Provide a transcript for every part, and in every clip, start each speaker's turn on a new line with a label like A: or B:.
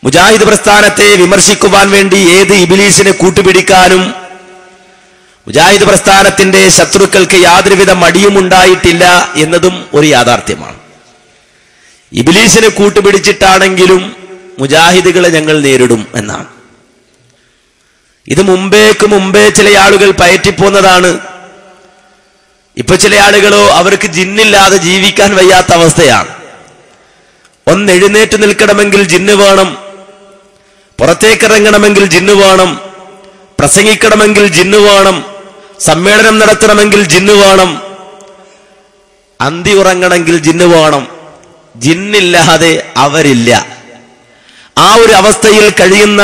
A: മുജാഹിദ് പ്രസ്ഥാനത്തെ വിമർശിക്കുവാൻ വേണ്ടി ഏത് ഇബ്ലീസിനെ കൂട്ടുപിടിക്കാനും മുജാഹിദ് പ്രസ്ഥാനത്തിന്റെ ശത്രുക്കൾക്ക് യാതൊരുവിധ മടിയും ഉണ്ടായിട്ടില്ല എന്നതും ഒരു യാഥാർത്ഥ്യമാണ്. ഇബ്ലീസിനെ കൂട്ടുപിടിച്ചിട്ടാണെങ്കിലും മുജാഹിദുകളെ ഞങ്ങൾ നേരിടും എന്നാണ്. ഇത് മുമ്പേ ചില ആളുകൾ പയറ്റിപ്പോന്നതാണ്. ഇപ്പൊ ചില ആളുകളോ അവർക്ക് ജിന്നില്ലാതെ ജീവിക്കാൻ വയ്യാത്ത അവസ്ഥയാണ്. ഒന്ന് എഴുന്നേറ്റ് നിൽക്കണമെങ്കിൽ ജിന്ന് വേണം, പുറത്തേക്കിറങ്ങണമെങ്കിൽ ജിന്ന് വേണം, പ്രസംഗിക്കണമെങ്കിൽ ജിന്ന് വേണം, സമ്മേളനം നടത്തണമെങ്കിൽ ജിന്ന് വേണം, അന്തി ഉറങ്ങണമെങ്കിൽ ജിന്ന് വേണം. ജിന്നില്ലാതെ അവരില്ല. ആ ഒരു അവസ്ഥയിൽ കഴിയുന്ന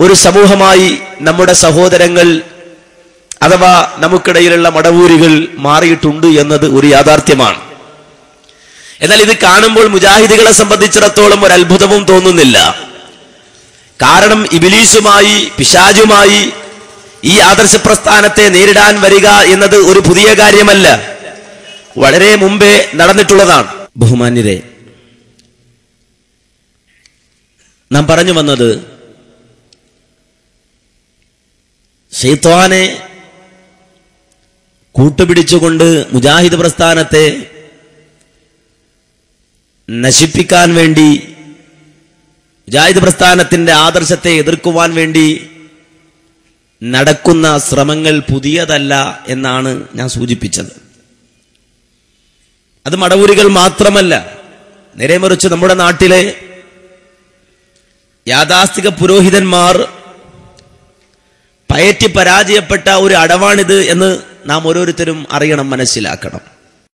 A: ഒരു സമൂഹമായി നമ്മുടെ സഹോദരങ്ങൾ അഥവാ നമുക്കിടയിലുള്ള മടവൂരികൾ മാറിയിട്ടുണ്ട് എന്നത് ഒരു യാഥാർത്ഥ്യമാണ്. എന്നാൽ ഇത് കാണുമ്പോൾ മുജാഹിദുകളെ സംബന്ധിച്ചിടത്തോളം ഒരു അത്ഭുതവും തോന്നുന്നില്ല. കാരണം ഇബ്ലീസുമായി പിശാചുമായി ഈ ആദർശ പ്രസ്ഥാനത്തെ നേരിടാൻ വരിക എന്നത് ഒരു പുതിയ കാര്യമല്ല, വളരെ മുമ്പേ നടന്നിട്ടുള്ളതാണ്. ബഹുമാന്യരെ, നാം പറഞ്ഞു വന്നത് ശൈത്വാനെ കൂട്ടുപിടിച്ചുകൊണ്ട് മുജാഹിദ് പ്രസ്ഥാനത്തെ നശിപ്പിക്കാൻ വേണ്ടി, മുജാഹിദ് പ്രസ്ഥാനത്തിന്റെ ആദർശത്തെ എതിർക്കുവാൻ വേണ്ടി നടക്കുന്ന ശ്രമങ്ങൾ പുതിയതല്ല എന്നാണ് ഞാൻ സൂചിപ്പിച്ചത്. അത് മടവൂരികൾ മാത്രമല്ല, നേരെ മറിച്ച് നമ്മുടെ നാട്ടിലെ യാഥാസ്ഥിക പുരോഹിതന്മാർ പയറ്റി പരാജയപ്പെട്ട ഒരു അടവാണിത് എന്ന് നാം ഓരോരുത്തരും അറിയണം, മനസ്സിലാക്കണം.